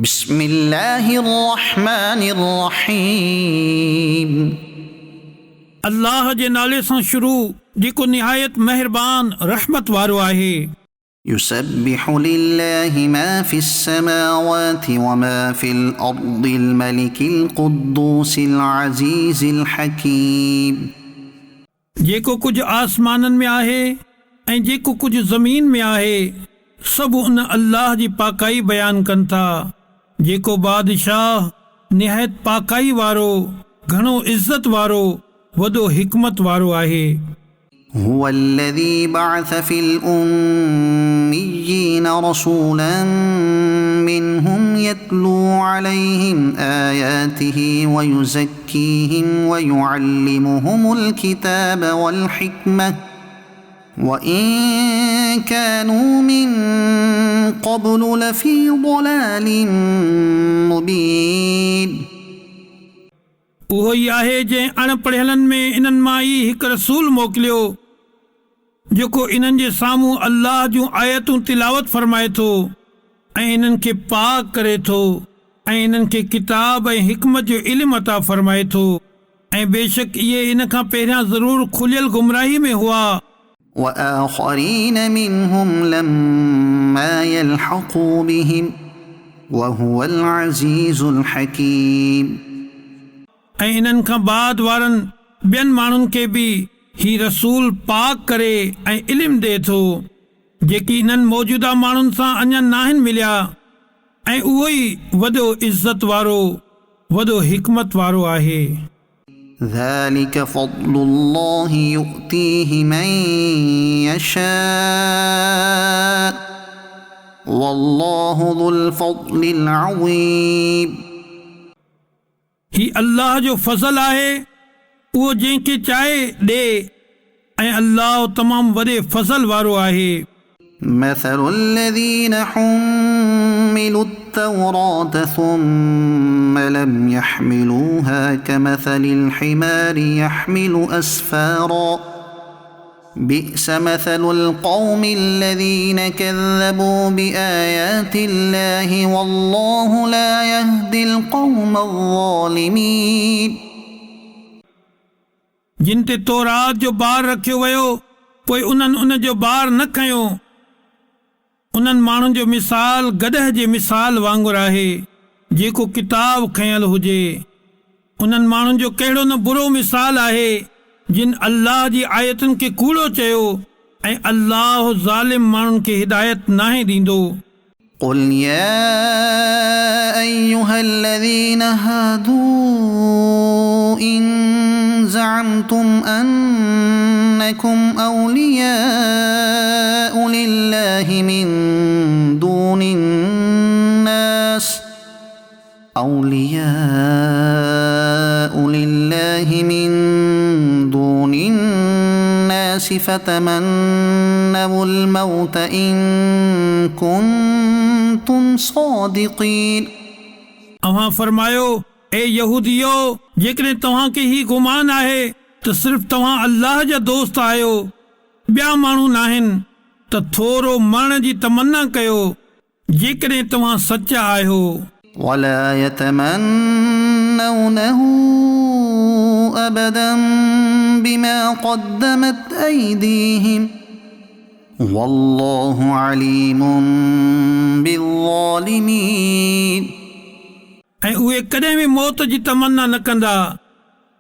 बिस्मिल्लाहिर्रहमानिर्रहीम। अल्लाह जे नाले सां शुरू जेको निहायत मेहरबान रहमत वारो आहे। युसब्बिहु लिल्लाहि मा फिस्समावाति वमा फिल अर्दिल मलिकिल कुद्दूसिल अज़ीज़िल हकीम। जेको कुछ आसमाननि में आहे ऐं जेको कुछ ज़मीन में आहे सभु उन अल्लाह जी पाकाई बयान कनि था, जेको बादशाह निहायत पाकाई वारो, घणो इज़्ज़त वारो, वॾो हिकमत वारो आहे। हुवल्लज़ी बअस फिल उम्मिय्यीन रसूलन मिनहुम यत्लू अलैहिम आयातिही व युज़क्कीहिम व युअल्लिमुहुमुल किताब वल हिकमह व इन कानू मिन क़ब्लु लफ़ी ज़लालिम मुबीन। उहो ई आहे जंहिं अणपढ़ियलनि में इन्हनि मां ई हिकु रसूल मोकिलियो जेको इन्हनि जे साम्हूं अल्लाह जूं आयतूं तिलावत फरमाए थो ऐं इन्हनि खे पाक करे थो ऐं इन्हनि खे किताब ऐं हिकमत जो इल्मु अता फरमाए थो। ऐं बेशक इहे इन खां पहिरियां ज़रूर खुलियल गुमराही में हुआ। वआखरीन मिनहुम लम्मा यल्हक़ू बिहिम वहुवल अज़ीज़ुल हकीम। ऐं इन्हनि खां बाद वारनि ॿियनि माण्हुनि खे बि ही रसूल पाक करे ऐं इल्मु ॾे थो जेकी इन्हनि मौजूदा माण्हुनि सां अञा नाहिनि मिलिया, ऐं उहो ई वॾो इज़्ज़त वारो, वॾो हिकमत वारो आहे। ذلك فضل الله يؤتيه من يشاء والله ذو الفضل العظيم। ही अल्लाह जो फज़ल आहे, उहो जंहिंखे चाहे ॾे, ऐं अल्लाह तमामु वॾे फज़ल वारो आहे। مثل الذين حملوا التوراة ثم لم يحملوها كمثل الحمار يحمل أسفارا بئس مثل القوم الذين كذبوا بآيات الله والله لا يهدي القوم الظالمين। जिन ते तौरात जो बार रखियो वियो पोइ उन्हनि उन जो बार न खयो, उन्हनि माण्हुनि जो मिसाल गॾह जे मिसाल वांगुरु आहे जेको किताब खयल हुजे। उन्हनि माण्हुनि जो कहिड़ो न बुरो मिसाल आहे जिन अल्लाह जी आयतुनि खे कूड़ो चयो, ऐं अल्लाह ज़ालिम माण्हुनि खे हिदायत नाहे ॾींदो। قل يا أيها الذين هادوا إن زعمتم أنكم أولياء لله من دون الناس فتمنوا الموت إن كنتم صادقين। अव्हां फरमायो, ए यहूदियो, जेकॾहिं तव्हां खे ही गुमान आहे त सिर्फ़ तव्हां अल्लाह जा दोस्त आहियो, ॿिया माण्हू नाहिनि, त थोरो मरण जी तमन्ना कयो जेकॾहिं तव्हां सचा आहियो। ولا يتمنونه أبدا بما قدمت أيديهم والله عليم بالظالمين। ऐं उहे कॾहिं बि मौत जी तमन्ना न कंदा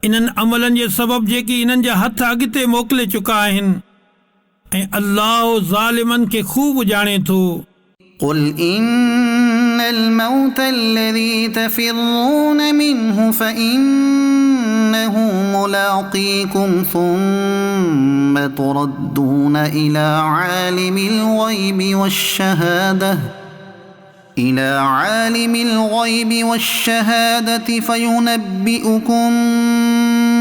इन्हनि अमलनि जे सबबु जेकी इन्हनि जा हथ अॻिते मोकिले चुका आहिनि, ऐं अल्लाह ज़ालिमनि खे ख़ूब ॼाणे थो। قل إن الموت الذي تفرون منه فإنه ملاقيكم ثم تردون إلى عالم الغيب والشهادة فينبئكم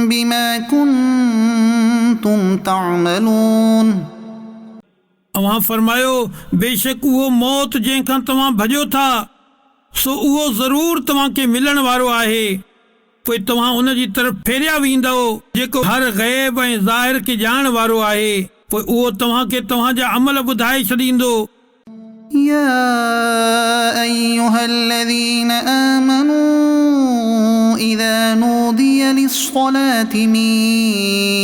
بما كنتم تعملون। अव्हां फरमायो, बेशक उहो मौत जंहिंखां तव्हां भॼो था सो उहो ज़रूर तव्हांखे मिलण वारो आहे, पोइ तव्हां उन जी तरफ़ फेरिया वेंदव जेको हर ग़ैब ऐं ज़ाहिर खे ॼाणण वारो आहे, पोइ उहो तव्हांखे तव्हांजा अमल ॿुधाए छॾींदो। يا أيها الذين آمنوا إذا نودي للصلاة من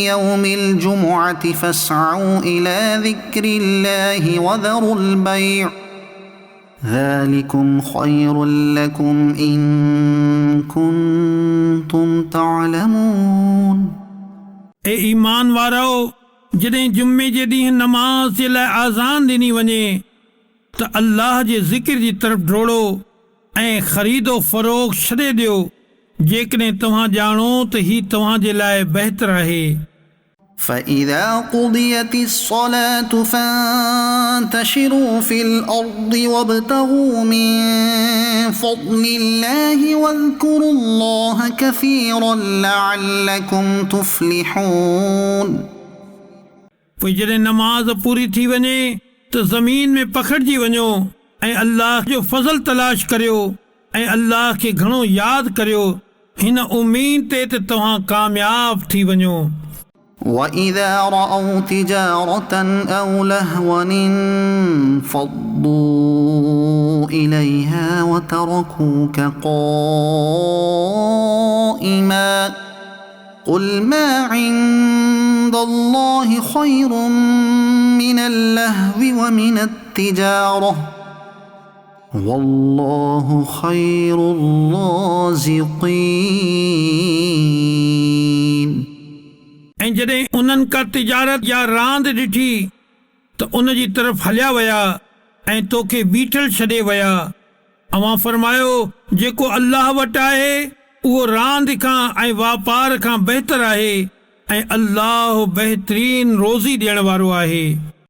يوم الجمعة فاسعوا إلى ذكر الله وذروا البيع ذلكم خير لكم إن كنتم تعلمون. ए ईमान वारो, जॾहिं जुमे जे ॾींहुं नमाज़ जे लाइ आज़ान ॾिनी वञे त अल्लाह जे ज़िक्र जी तरफ़ डोड़ो ऐं ख़रीदो फ़रोख़्त छॾे ॾियो जेकॾहिं तव्हां ॼाणो त ही तव्हां जे लाइ बहितर आहे. فإذا قضيت الصلاة فانتشروا في الأرض وابتغوا من فضل الله واذكروا الله كثيرا لعلكم تفلحون. पोइ जॾहिं नमाज़ पूरी थी वञे त ज़मीन में पखिड़िजी वञो ऐं अल्लाह जो फज़ल तलाश करियो ऐं अल्लाह खे घणो यादि करियो हिन उम्मीद ते त तव्हां कामयाब थी वञो. وإذا رأوا تجارة أو لهوا انفضوا إليها وتركوك قائما قل ما عند الله خير من اللهو ومن التجارة والله خير الرازقين. ऐं जॾहिं उन्हनि का तिजारत या रांदि ॾिठी त उन जी तरफ़ हलिया विया ऐं तोखे बीठल छॾे विया. अवां फरमायो जेको अल्लाह वटि आहे उहो रांदि खां ऐं वापार खां बहितर आहे ऐं अल्लाह बहितरीन रोज़ी ॾियण वारो आहे.